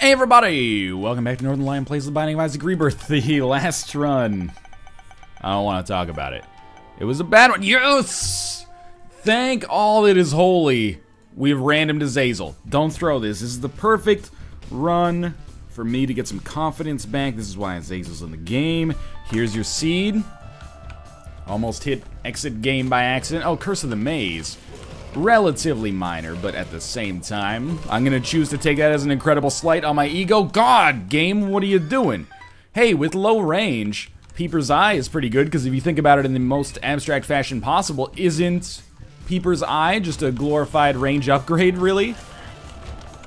Hey everybody! Welcome back to Northern Lion Plays The Binding of Isaac Rebirth, the last run. I don't want to talk about it. It was a bad one. Yes! Thank all that is holy. We've randomed AZAZEL. Don't throw this. This is the perfect run for me to get some confidence back. This is why AZAZEL's in the game. Here's your seed. Almost hit exit game by accident. Oh, Curse of the Maze. Relatively minor, but at the same time, I'm gonna choose to take that as an incredible slight on my ego. God, game, what are you doing? Hey, with low range, Peeper's Eye is pretty good, because if you think about it in the most abstract fashion possible, isn't Peeper's Eye just a glorified range upgrade, really?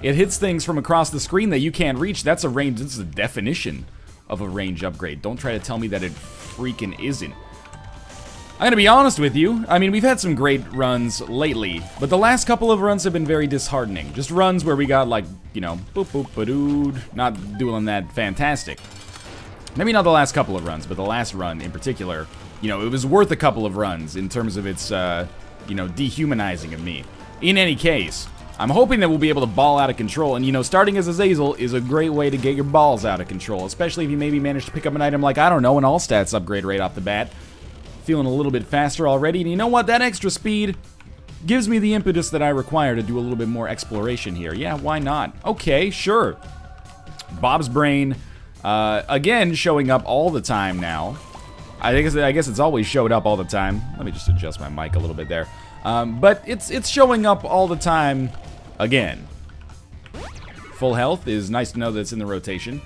It hits things from across the screen that you can't reach. That's a range, this is the definition of a range upgrade. Don't try to tell me that it freaking isn't. I'm gonna be honest with you, I mean, we've had some great runs lately, but the last couple of runs have been very disheartening. Just runs where we got like, you know, boop boop ba-dood, not doing that fantastic. Maybe not the last couple of runs, but the last run in particular, you know, it was worth a couple of runs in terms of its, you know, dehumanizing of me. In any case, I'm hoping that we'll be able to ball out of control, and you know, starting as AZAZEL is a great way to get your balls out of control, especially if you maybe manage to pick up an item like, I don't know, an all-stats upgrade right off the bat. Feeling a little bit faster already, and you know what? That extra speed gives me the impetus that I require to do a little bit more exploration here. Yeah, why not? Okay, sure. Bob's Brain, again, showing up all the time now. I guess it's always showed up all the time. Let me just adjust my mic a little bit there. But it's showing up all the time again. Full health is nice to know that it's in the rotation.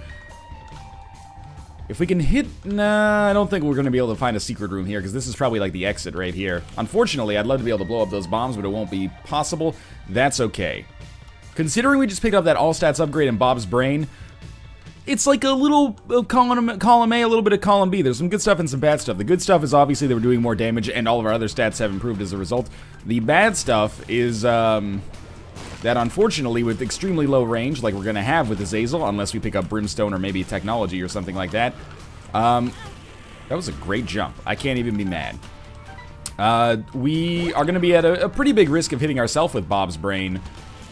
If we can hit... Nah, I don't think we're going to be able to find a secret room here, because this is probably like the exit right here. Unfortunately, I'd love to be able to blow up those bombs, but it won't be possible. That's okay. Considering we just picked up that all-stats upgrade in Bob's Brain, it's like a little column A, a little bit of column B. There's some good stuff and some bad stuff. The good stuff is obviously that we're doing more damage, and all of our other stats have improved as a result. The bad stuff is... that unfortunately, with extremely low range, like we're going to have with AZAZEL, unless we pick up Brimstone or maybe Technology or something like that, that was a great jump. I can't even be mad. We are going to be at a pretty big risk of hitting ourselves with Bob's Brain,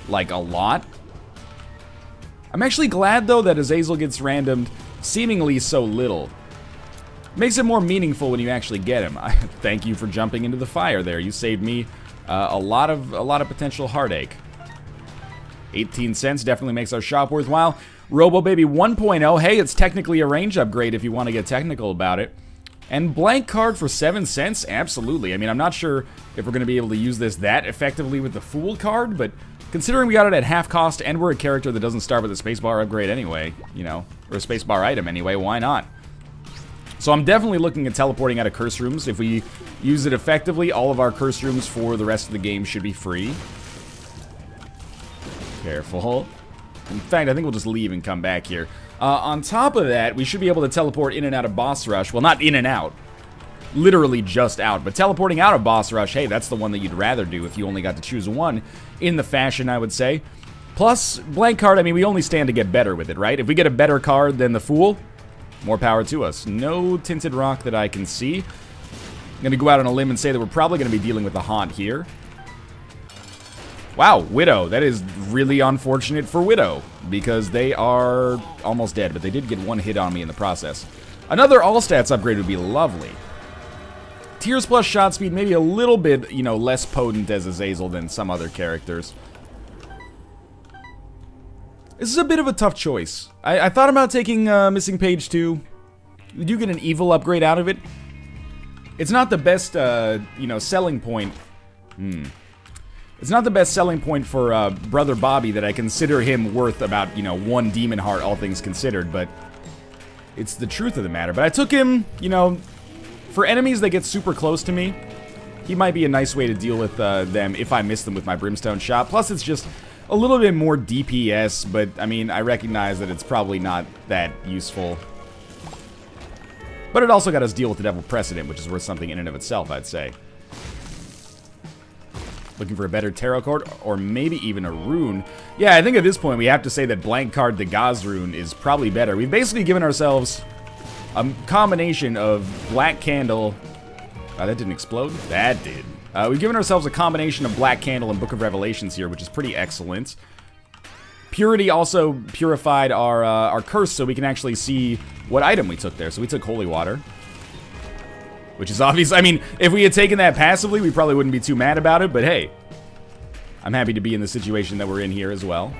like, a lot. I'm actually glad, though, that AZAZEL gets randomed seemingly so little. Makes it more meaningful when you actually get him. Thank you for jumping into the fire there. You saved me a lot of potential heartache. 18 cents definitely makes our shop worthwhile. Robo Baby 1.0, hey, it's technically a range upgrade if you want to get technical about it. And blank card for 7 cents, absolutely. I mean, I'm not sure if we're going to be able to use this that effectively with the Fool card, but considering we got it at half cost and we're a character that doesn't start with a spacebar upgrade anyway, you know, or a spacebar item anyway, why not? So I'm definitely looking at teleporting out of curse rooms. If we use it effectively, all of our curse rooms for the rest of the game should be free. Careful. In fact, I think we'll just leave and come back here. On top of that, we should be able to teleport in and out of Boss Rush. Well, not in and out. Literally just out. But teleporting out of Boss Rush, hey, that's the one that you'd rather do if you only got to choose one in the fashion, I would say. Plus, blank card, I mean, we only stand to get better with it, right? If we get a better card than the Fool, more power to us. No Tinted Rock that I can see. I'm going to go out on a limb and say that we're probably going to be dealing with a Haunt here. Wow, Widow. That is really unfortunate for Widow, because they are almost dead, but they did get one hit on me in the process. Another all-stats upgrade would be lovely. Tears plus shot speed, maybe a little bit, you know, less potent as AZAZEL than some other characters. This is a bit of a tough choice. I thought about taking Missing Page 2. We do get an Evil upgrade out of it. It's not the best, you know, selling point. It's not the best selling point for Brother Bobby that I consider him worth about, you know, 1 Demon Heart, all things considered, but it's the truth of the matter. But I took him, you know, for enemies that get super close to me, he might be a nice way to deal with them if I miss them with my Brimstone shot. Plus, it's just a little bit more DPS, but, I mean, I recognize that it's probably not that useful. But it also got us deal with the Devil Precedent, which is worth something in and of itself, I'd say. Looking for a better tarot card, or maybe even a rune. Yeah, I think at this point we have to say that blank card the Gaz rune is probably better. We've basically given ourselves a combination of Black Candle... Oh, that didn't explode? That did. We've given ourselves a combination of Black Candle and Book of Revelations here, which is pretty excellent. Purity also purified our curse, so we can actually see what item we took there. So we took holy water, which is obvious. I mean, if we had taken that passively, we probably wouldn't be too mad about it, but hey, I'm happy to be in the situation that we're in here as well.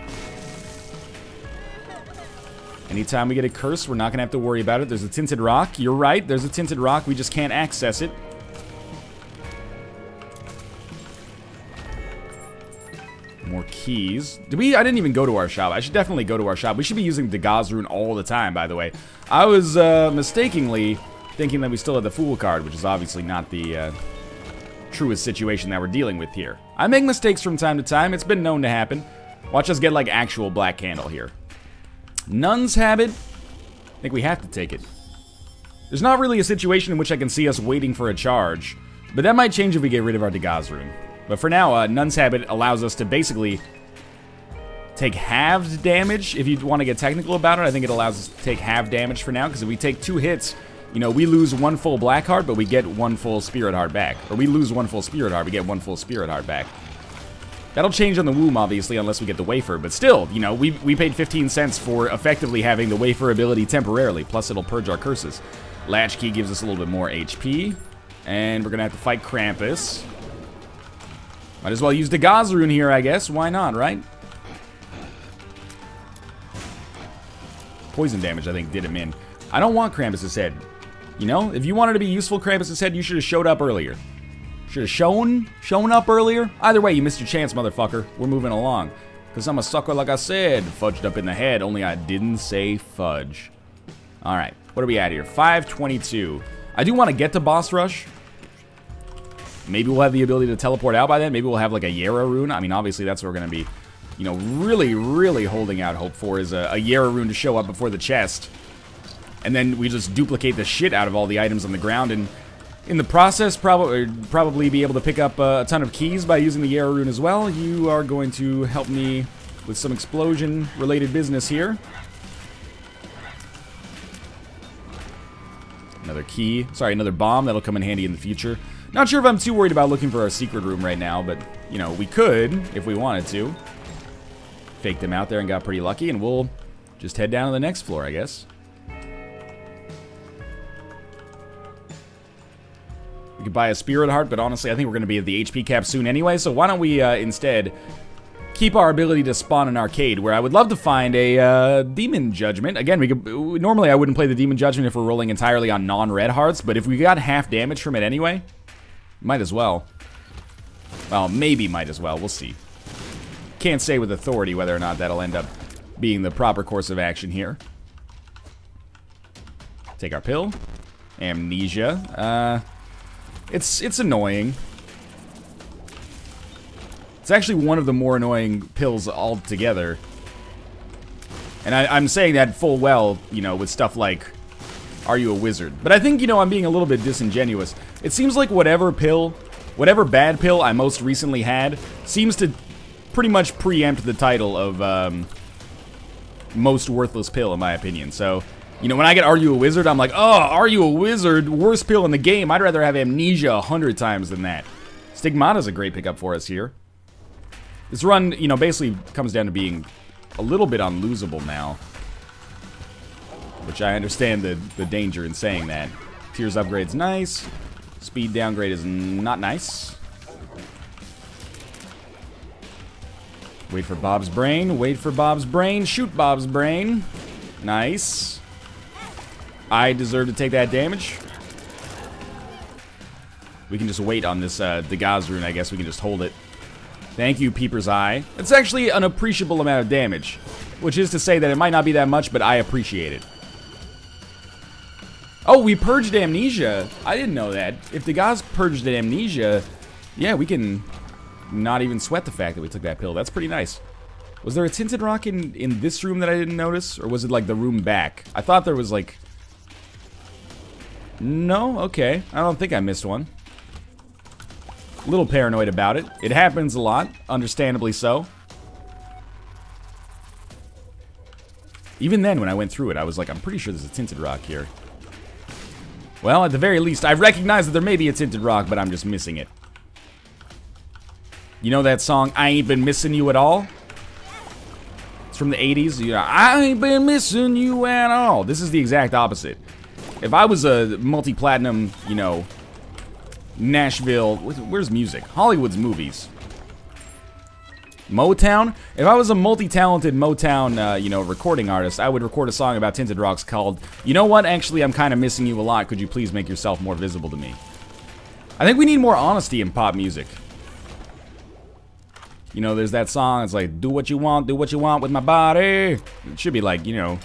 Anytime we get a curse, we're not going to have to worry about it. There's a tinted rock. You're right, there's a tinted rock. We just can't access it. More keys. I didn't even go to our shop. I should definitely go to our shop. We should be using the Gauze rune all the time, by the way. I was mistakenly thinking that we still had the Fool card, which is obviously not the truest situation that we're dealing with here. I make mistakes from time to time. It's been known to happen. Watch us get, like, actual Black Candle here. Nun's Habit. I think we have to take it. There's not really a situation in which I can see us waiting for a charge, but that might change if we get rid of our Dagaz rune. But for now, Nun's Habit allows us to basically take halved damage. If you want to get technical about it, I think it allows us to take half damage for now, because if we take 2 hits, you know, we lose 1 full Black Heart, but we get 1 full Spirit Heart back. Or we lose 1 full Spirit Heart, we get 1 full Spirit Heart back. That'll change on the womb, obviously, unless we get the wafer. But still, you know, we paid 15 cents for effectively having the wafer ability temporarily. Plus, it'll purge our curses. Latchkey gives us a little bit more HP. And we're going to have to fight Krampus. Might as well use the Gauze rune here, I guess. Why not, right? Poison damage, I think, did him in. I don't want Krampus' head. You know, if you wanted to be useful, Krampus' head, you should have showed up earlier. Should have shown up earlier. Either way, you missed your chance, motherfucker. We're moving along. Because I'm a sucker, like I said. Fudged up in the head, only I didn't say fudge. Alright, what are we at here? 522. I do want to get to Boss Rush. Maybe we'll have the ability to teleport out by then. Maybe we'll have like a Yara rune. I mean, obviously that's what we're going to be, you know, really holding out hope for is a Yara rune to show up before the chest. And then we just duplicate the shit out of all the items on the ground, and in the process, probably be able to pick up a ton of keys by using the Yara rune as well. You are going to help me with some explosion-related business here. Another key. Sorry, another bomb. That'll come in handy in the future. Not sure if I'm too worried about looking for our secret room right now, but, you know, we could if we wanted to. Faked them out there and got pretty lucky, and we'll just head down to the next floor, I guess. We could buy a Spirit Heart, but honestly, I think we're going to be at the HP cap soon anyway, so why don't we instead keep our ability to spawn an arcade, where I would love to find a Demon Judgment. Again, normally I wouldn't play the Demon Judgment if we're rolling entirely on non-red hearts, but if we got half damage from it anyway, might as well. Well, maybe might as well. We'll see. Can't say with authority whether or not that'll end up being the proper course of action here. Take our pill. Amnesia. It's annoying. It's actually one of the more annoying pills altogether. And I'm saying that full well, you know, with stuff like, are you a wizard? But I think, you know, I'm being a little bit disingenuous. It seems like whatever bad pill I most recently had seems to pretty much preempt the title of most worthless pill, in my opinion. So, you know, when I get Are You a Wizard, I'm like, oh, Are You a Wizard? Worst pill in the game. I'd rather have Amnesia 100 times than that. Stigmata's a great pickup for us here. This run, you know, basically comes down to being a little bit unlosable now. Which I understand the danger in saying that. Tears upgrade's nice. Speed downgrade is not nice. Wait for Bob's brain. Wait for Bob's brain. Shoot Bob's brain. Nice. I deserve to take that damage. We can just wait on this Dagaz rune, I guess. We can just hold it. Thank you, Peeper's Eye. It's actually an appreciable amount of damage. Which is to say that it might not be that much, but I appreciate it. Oh, we purged Amnesia. I didn't know that. If Dagaz purged Amnesia, yeah, we can not even sweat the fact that we took that pill. That's pretty nice. Was there a tinted rock in this room that I didn't notice? Or was it like the room back? I thought there was like... No? Okay. I don't think I missed one. A little paranoid about it. It happens a lot. Understandably so. Even then, when I went through it, I was like, I'm pretty sure there's a tinted rock here. Well, at the very least, I recognize that there may be a tinted rock, but I'm just missing it. You know that song, I Ain't Been Missing You At All? It's from the 80s. You know, I ain't been missing you at all. This is the exact opposite. If I was a multi-platinum, you know, Nashville, where's music? Hollywood's movies. Motown? If I was a multi-talented Motown, you know, recording artist, I would record a song about Tinted Rocks called, you know what, actually, I'm kind of missing you a lot. Could you please make yourself more visible to me? I think we need more honesty in pop music. You know, there's that song, it's like, do what you want with my body. It should be like, you know,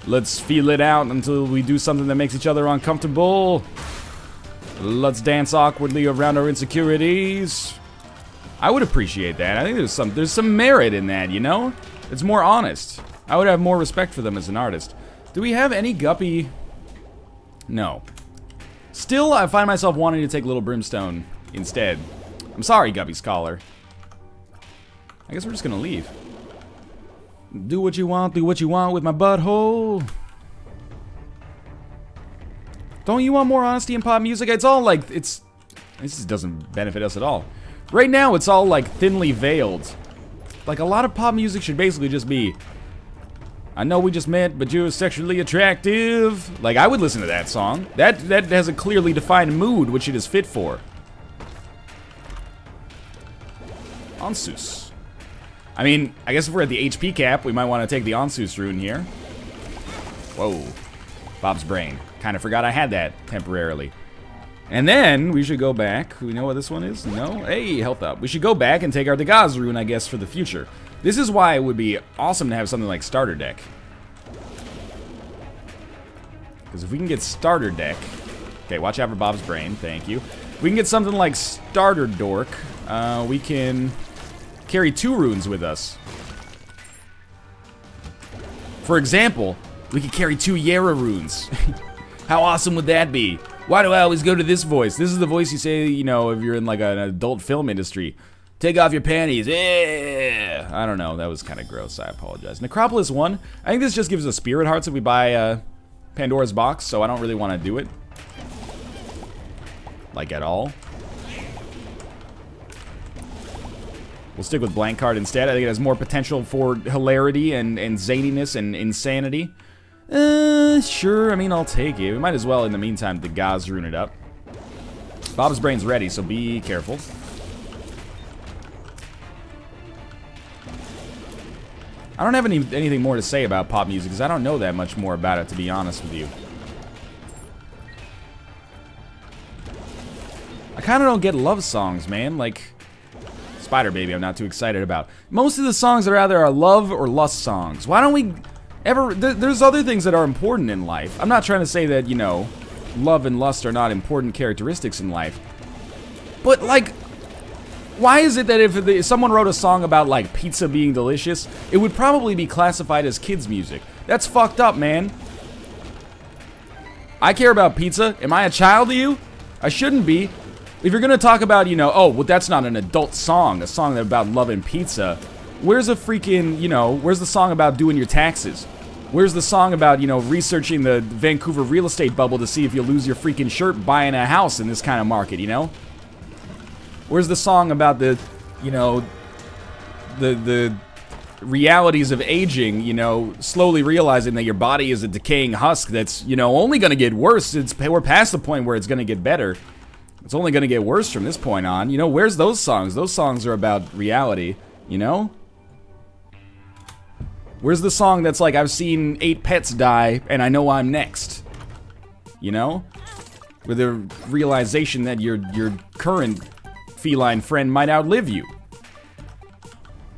let's feel it out until we do something that makes each other uncomfortable. Let's dance awkwardly around our insecurities. I would appreciate that. I think there's some merit in that, you know? It's more honest. I would have more respect for them as an artist. Do we have any Guppy? No. Still, I find myself wanting to take Little Brimstone instead. I'm sorry, Guppy Scholar. I guess we're just gonna leave. Do what you want with my butthole. Don't you want more honesty in pop music? It's all like, this doesn't benefit us at all. Right now, it's all like thinly veiled. Like a lot of pop music should basically just be, I know we just met, but you're sexually attractive. Like I would listen to that song. That has a clearly defined mood, which it is fit for. Onsus. I mean, I guess if we're at the HP cap, we might want to take the Onsus rune here. Whoa. Bob's brain. Kind of forgot I had that temporarily. And then we should go back. We know what this one is? No? Hey, health up. We should go back and take our Dagaz rune, I guess, for the future. This is why it would be awesome to have something like starter deck. Because if we can get starter deck... Okay, watch out for Bob's brain. Thank you. If we can get something like starter dork, we can carry 2 runes with us. For example, we could carry 2 Yera runes. How awesome would that be? Why do I always go to this voice? This is the voice you say, you know, if you're in like an adult film industry. Take off your panties. Eh. I don't know. That was kind of gross. I apologize. Necropolis 1. I think this just gives us Spirit Hearts if we buy Pandora's Box, so I don't really want to do it. Like at all. We'll stick with Blank Card instead. I think it has more potential for hilarity and zaniness and insanity. Sure, I mean, I'll take it. We might as well, in the meantime, Dagaz rune it up. Bob's brain's ready, so be careful. I don't have anything more to say about pop music, because I don't know that much more about it, to be honest with you. I kind of don't get love songs, man. Like, Spider Baby, I'm not too excited about. Most of the songs are either love or lust songs. Why don't we... There's other things that are important in life. I'm not trying to say that, you know, love and lust are not important characteristics in life. But, like, why is it that if someone wrote a song about, like, pizza being delicious, it would probably be classified as kids' music? That's fucked up, man. I care about pizza. Am I a child to you? I shouldn't be. If you're gonna talk about, you know, oh, well, that's not an adult song, a song about love and pizza. Where's a freaking, you know, where's the song about doing your taxes? Where's the song about, you know, researching the Vancouver real estate bubble to see if you'll lose your freaking shirt buying a house in this kind of market, you know? Where's the song about the, you know, the realities of aging, you know, slowly realizing that your body is a decaying husk that's, you know, only gonna get worse. We're past the point where it's gonna get better. It's only gonna get worse from this point on. You know, where's those songs? Those songs are about reality, you know? Where's the song that's like, I've seen 8 pets die, and I know I'm next? You know? With the realization that your current feline friend might outlive you.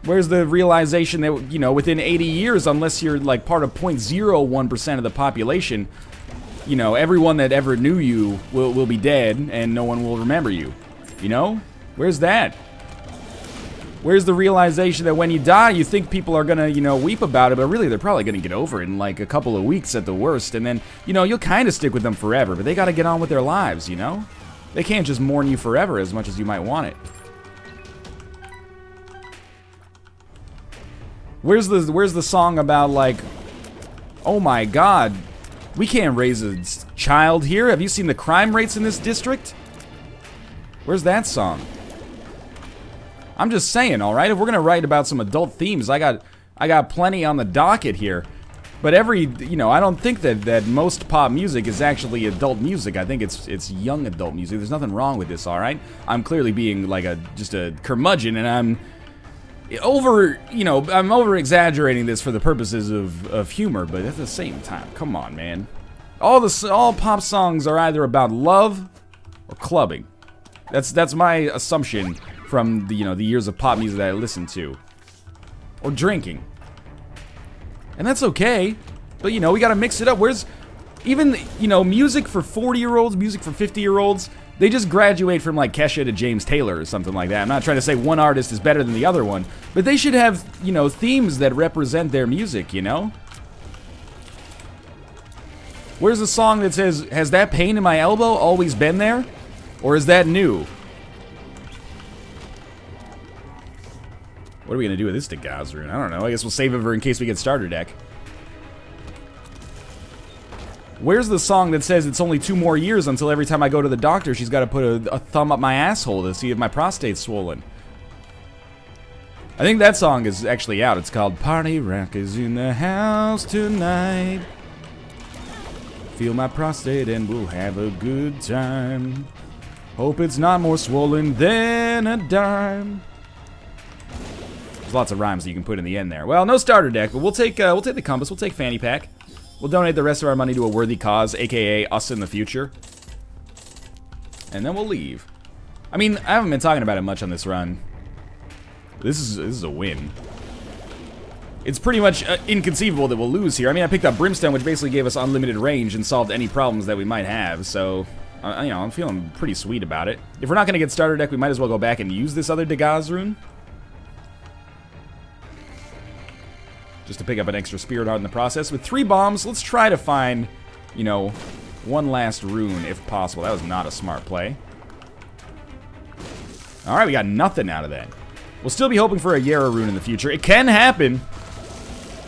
Where's the realization that, you know, within 80 years, unless you're like part of 0.01% of the population, you know, everyone that ever knew you will be dead, and no one will remember you. You know? Where's that? Where's the realization that when you die, you think people are gonna, you know, weep about it, but really they're probably gonna get over it in like a couple of weeks at the worst, and then, you know, you'll kind of stick with them forever, but they gotta get on with their lives, you know? They can't just mourn you forever as much as you might want it. Where's the song about like, oh my god, we can't raise a child here? Have you seen the crime rates in this district? Where's that song? I'm just saying, all right? If we're gonna write about some adult themes, I got plenty on the docket here. But you know, I don't think that most pop music is actually adult music. I think it's young adult music. There's nothing wrong with this, all right? I'm clearly being like just a curmudgeon, and I'm over exaggerating this for the purposes of humor. But at the same time, come on, man. All pop songs are either about love or clubbing. That's my assumption from the years of pop music that I listened to, or drinking, and that's okay. But we gotta mix it up. Where's even music for 40-year-olds, music for 50-year-olds? They just graduate from like Kesha to James Taylor or something like that. I'm not trying to say one artist is better than the other one, but they should have themes that represent their music. Where's the song that says, "Has that pain in my elbow always been there?" Or is that new? What are we gonna do with this Dagaz rune? I don't know. I guess we'll save it for in case we get starter deck. Where's the song that says it's only 2 more years until every time I go to the doctor, she's got to put a thumb up my asshole to see if my prostate's swollen? I think that song is actually out. It's called "Party Rock is in the house tonight. Feel my prostate and we'll have a good time. Hope it's not more swollen than a dime." There's lots of rhymes that you can put in the end there. Well, no starter deck, but we'll take the compass. We'll take fanny pack. We'll donate the rest of our money to a worthy cause, aka us in the future, and then we'll leave. I mean, I haven't been talking about it much on this run. This is a win. It's pretty much inconceivable that we'll lose here. I mean, I picked up Brimstone, which basically gave us unlimited range and solved any problems that we might have, so I'm feeling pretty sweet about it. If we're not going to get starter deck, we might as well go back and use this other Dagaz rune, just to pick up an extra Spirit Heart in the process. With 3 bombs, let's try to find, one last rune if possible. That was not a smart play. Alright, we got nothing out of that. We'll still be hoping for a Yara rune in the future. It can happen.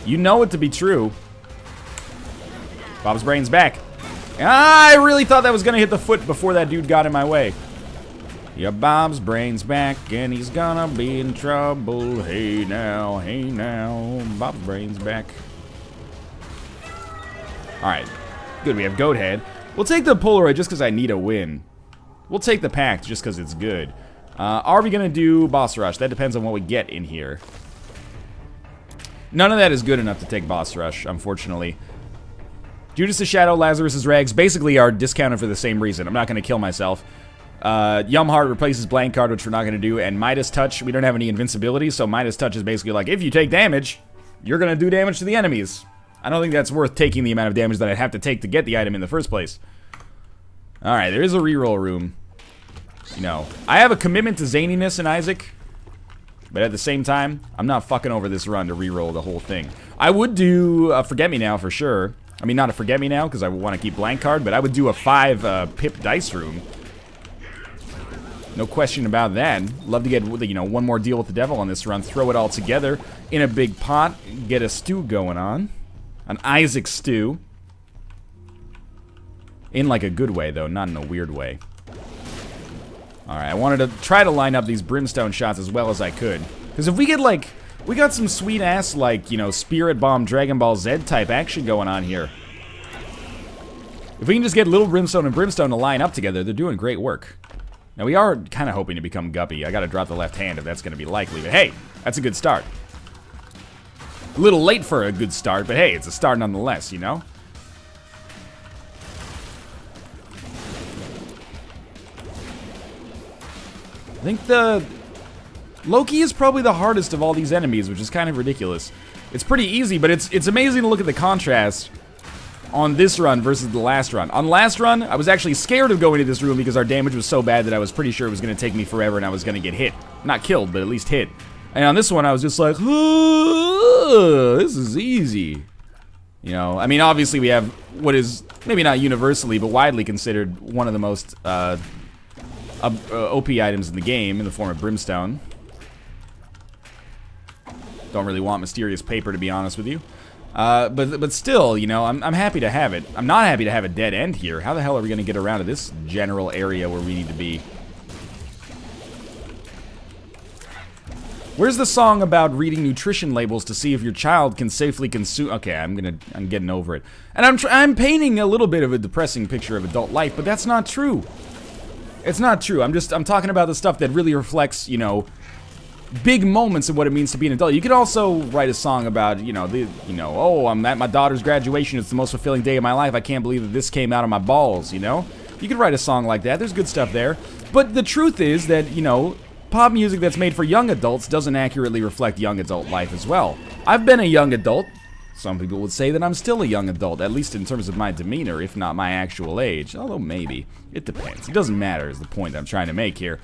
You know it to be true. Bob's brain's back. I really thought that was going to hit the foot before that dude got in my way. Yeah, Bob's brain's back and he's gonna be in trouble. Hey now, Bob's brain's back. Alright, good, we have Goat Head. We'll take the Polaroid just because I need a win. We'll take the Pact just because it's good. Are we gonna do Boss Rush? That depends on what we get in here. None of that is good enough to take Boss Rush, unfortunately. Judas' Shadow, Lazarus' Rags basically are discounted for the same reason. I'm not gonna kill myself. Yumheart replaces Blank Card, which we're not going to do, and Midas Touch, we don't have any invincibility, so Midas Touch is basically like, if you take damage, you're going to do damage to the enemies. I don't think that's worth taking the amount of damage that I'd have to take to get the item in the first place. Alright, there is a reroll room. I have a commitment to zaniness in Isaac, but at the same time, I'm not fucking over this run to reroll the whole thing. I would do a Forget Me Now for sure. I mean, not a Forget Me Now, because I want to keep Blank Card, but I would do a 5 pip dice room. No question about that. Love to get, one more deal with the devil on this run. Throw it all together in a big pot. Get a stew going on. An Isaac stew. In like a good way, though, not in a weird way. Alright, I wanted to try to line up these Brimstone shots as well as I could. Because if we get, we got some sweet-ass, Spirit Bomb, Dragon Ball Z type action going on here. If we can just get Little Brimstone and Brimstone to line up together, they're doing great work. Now, we are kind of hoping to become Guppy. I gotta drop the left hand if that's gonna be likely, but hey, that's a good start. A little late for a good start, but hey, it's a start nonetheless, I think the Loki is probably the hardest of all these enemies, which is kind of ridiculous. It's pretty easy, but it's amazing to look at the contrast on this run versus the last run. On last run, I was actually scared of going to this room because our damage was so bad that I was pretty sure it was going to take me forever and I was going to get hit. Not killed, but at least hit. And on this one, I was just like, oh, this is easy. I mean, obviously we have what is, maybe not universally, but widely considered one of the most OP items in the game in the form of Brimstone. Don't really want Mysterious Paper, to be honest with you. But still, I'm happy to have it. I'm not happy to have a dead end here. How the hell are we going to get around to this general area where we need to be? Where's the song about reading nutrition labels to see if your child can safely consume? Okay, I'm getting over it. And I'm painting a little bit of a depressing picture of adult life, but that's not true. It's not true. I'm talking about the stuff that really reflects, you know, big moments of what it means to be an adult. You could also write a song about, oh, I'm at my daughter's graduation. It's the most fulfilling day of my life. I can't believe that this came out of my balls, you know? You could write a song like that. There's good stuff there. But the truth is that, you know, pop music that's made for young adults doesn't accurately reflect young adult life as well. I've been a young adult. Some people would say that I'm still a young adult, at least in terms of my demeanor, if not my actual age. Although maybe. It depends. It doesn't matter is the point I'm trying to make here.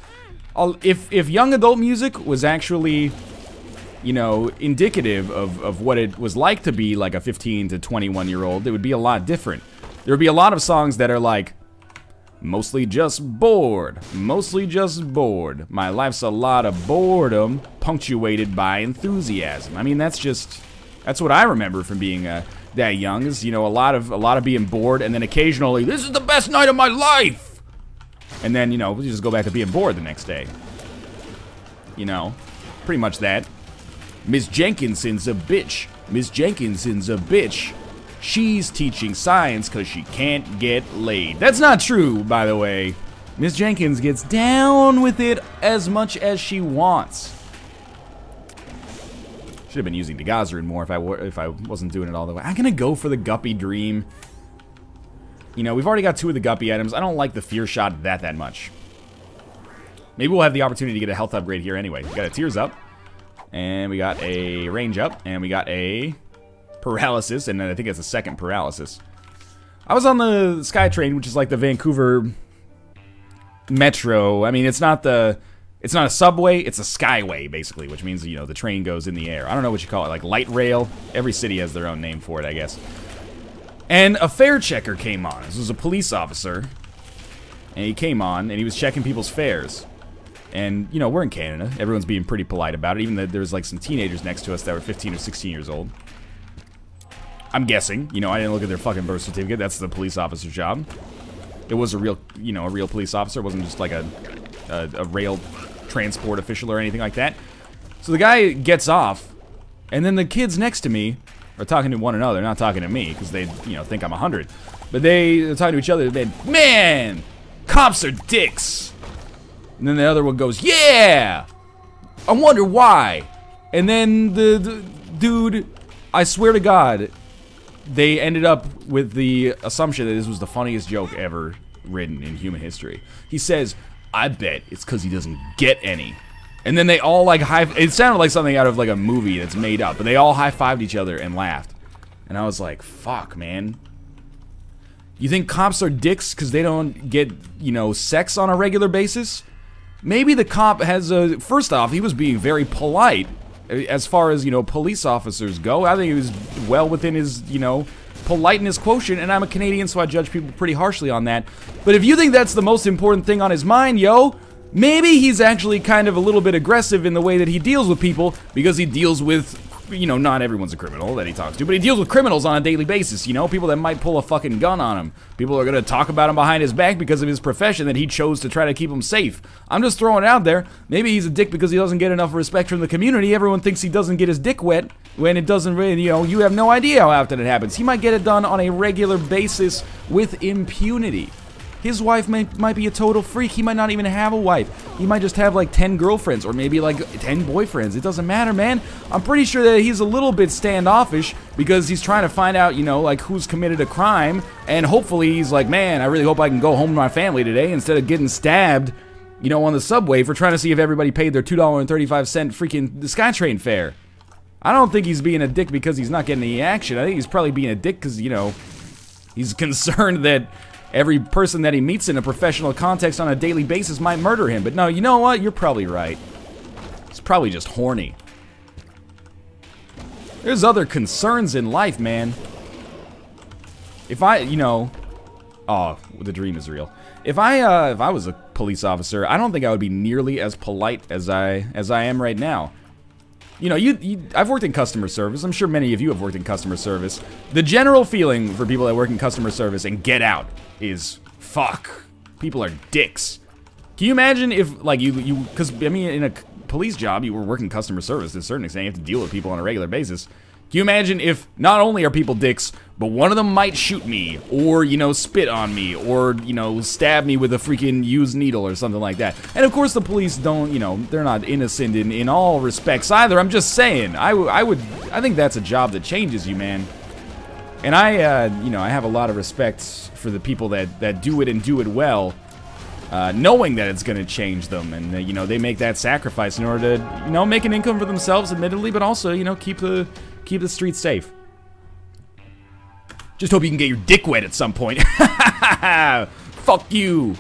If young adult music was actually, you know, indicative of what it was like to be like a 15 to 21-year-old, it would be a lot different. There would be a lot of songs that are like, mostly just bored, mostly just bored. My life's a lot of boredom, punctuated by enthusiasm. I mean, that's what I remember from being that young. Is, you know, a lot of being bored, and then occasionally, this is the best night of my life, and then, you know, you just go back to being bored the next day. You know, pretty much that. Miss Jenkinson's a bitch. Miss Jenkinson's a bitch. She's teaching science because she can't get laid. That's not true, by the way. Miss Jenkins gets down with it as much as she wants. Should have been using Degazarin more if I wasn't doing it all the way. I'm gonna go for the Guppy Dream. You know, we've already got 2 of the Guppy items. I don't like the Fear Shot that much. Maybe we'll have the opportunity to get a health upgrade here anyway. We got a Tears up, and we got a Range up, and we got a Paralysis, and then I think it's a second Paralysis. I was on the SkyTrain, which is like the Vancouver Metro. I mean, it's not a subway, it's a skyway, basically, which means, you know, the train goes in the air. I don't know what you call it, like light rail. Every city has their own name for it, I guess. And a fare checker came on. This was a police officer, and he came on, and he was checking people's fares. And, you know, we're in Canada. Everyone's being pretty polite about it, even though there was like some teenagers next to us that were 15 or 16 years old. I'm guessing. You know, I didn't look at their fucking birth certificate. That's the police officer's job. It was a real, you know, a real police officer. It wasn't just like a rail transport official or anything like that. So the guy gets off, and then the kids next to me are talking to one another, not talking to me, because they, you know, think I'm 100. But they're talking to each other. Man, cops are dicks. And then the other one goes, yeah, I wonder why. And then the dude, I swear to God, they ended up with the assumption that this was the funniest joke ever written in human history. He says, I bet it's because he doesn't get any. And then they all like it sounded like something out of like a movie that's made up, but they all high-fived each other and laughed. And I was like, fuck, man. You think cops are dicks because they don't get, you know, sex on a regular basis? Maybe the cop has a... First off, he was being very polite as far as, you know, police officers go. I think he was well within his, you know, politeness quotient, and I'm a Canadian, so I judge people pretty harshly on that. But if you think that's the most important thing on his mind, yo, maybe he's actually kind of a little bit aggressive in the way that he deals with people, because he deals with, you know, not everyone's a criminal that he talks to, but he deals with criminals on a daily basis, you know, people that might pull a fucking gun on him. People are gonna talk about him behind his back because of his profession that he chose to try to keep him safe. I'm just throwing it out there. Maybe he's a dick because he doesn't get enough respect from the community. Everyone thinks he doesn't get his dick wet when it doesn't really, you know, you have no idea how often it happens. He might get it done on a regular basis with impunity. His wife might be a total freak. He might not even have a wife. He might just have like 10 girlfriends or maybe like 10 boyfriends. It doesn't matter, man. I'm pretty sure that he's a little bit standoffish because he's trying to find out, you know, like who's committed a crime. And hopefully he's like, man, I really hope I can go home to my family today instead of getting stabbed, you know, on the subway for trying to see if everybody paid their $2.35 freaking SkyTrain fare. I don't think he's being a dick because he's not getting any action. I think he's probably being a dick because, you know, he's concerned that every person that he meets in a professional context on a daily basis might murder him. But no, you know what? You're probably right. He's probably just horny. There's other concerns in life, man. If I, you know... Oh, the dream is real. If I was a police officer, I don't think I would be nearly as polite as I am right now. You know, I've worked in customer service. I'm sure many of you have worked in customer service. The general feeling for people that work in customer service and get out is, fuck, people are dicks. Can you imagine if, like, because, I mean, in a police job, you were working customer service to a certain extent. You have to deal with people on a regular basis. Can you imagine if not only are people dicks, but one of them might shoot me, or, you know, spit on me, or, you know, stab me with a freaking used needle or something like that. And of course the police don't, you know, they're not innocent in all respects either. I'm just saying, I think that's a job that changes you, man. And I, you know, I have a lot of respect for the people that do it and do it well, knowing that it's gonna change them, and you know, they make that sacrifice in order to, you know, make an income for themselves, admittedly, but also, you know, keep the streets safe. Just hope you can get your dick wet at some point. Fuck you.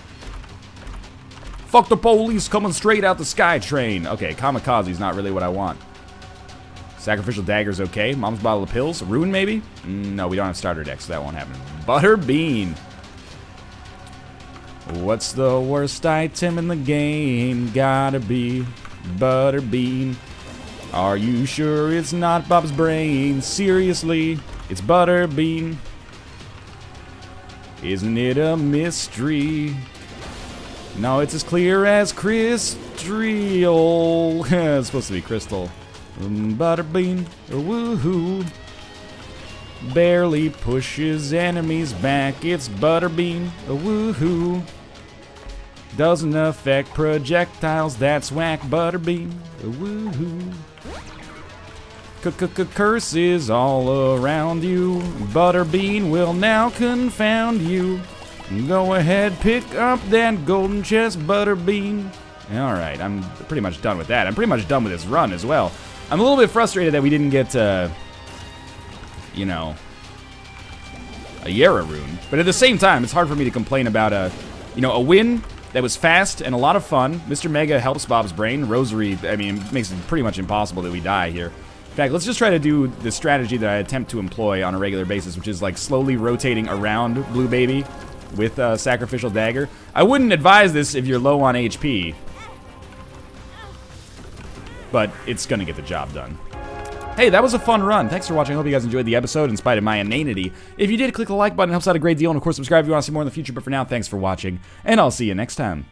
Fuck the police coming straight out the sky train. Okay, kamikaze's not really what I want. Sacrificial dagger's okay. Mom's bottle of pills. Ruin maybe? No, we don't have starter decks, so that won't happen. Butterbean. What's the worst item in the game? Gotta be Butterbean. Are you sure it's not Bob's brain? Seriously, it's Butterbean. Isn't it a mystery? No, it's as clear as crystal. It's supposed to be crystal. Butterbean, woohoo. Barely pushes enemies back. It's Butterbean, woohoo. Doesn't affect projectiles, that's whack. Butterbean, woohoo. Curses all around you. Butterbean will now confound you. Go ahead, pick up that golden chest, Butterbean. Alright, I'm pretty much done with that. I'm pretty much done with this run as well. I'm a little bit frustrated that we didn't get, you know, a Yara rune. But at the same time, it's hard for me to complain about you know, a win that was fast and a lot of fun. Mr. Mega helps Bob's brain. Rosary, I mean, makes it pretty much impossible that we die here. In fact, let's just try to do the strategy that I attempt to employ on a regular basis, which is like slowly rotating around Blue Baby with Sacrificial Dagger. I wouldn't advise this if you're low on HP, but it's gonna get the job done. Hey, that was a fun run. Thanks for watching. I hope you guys enjoyed the episode in spite of my inanity. If you did, click the like button. It helps out a great deal. And of course, subscribe if you want to see more in the future. But for now, thanks for watching. And I'll see you next time.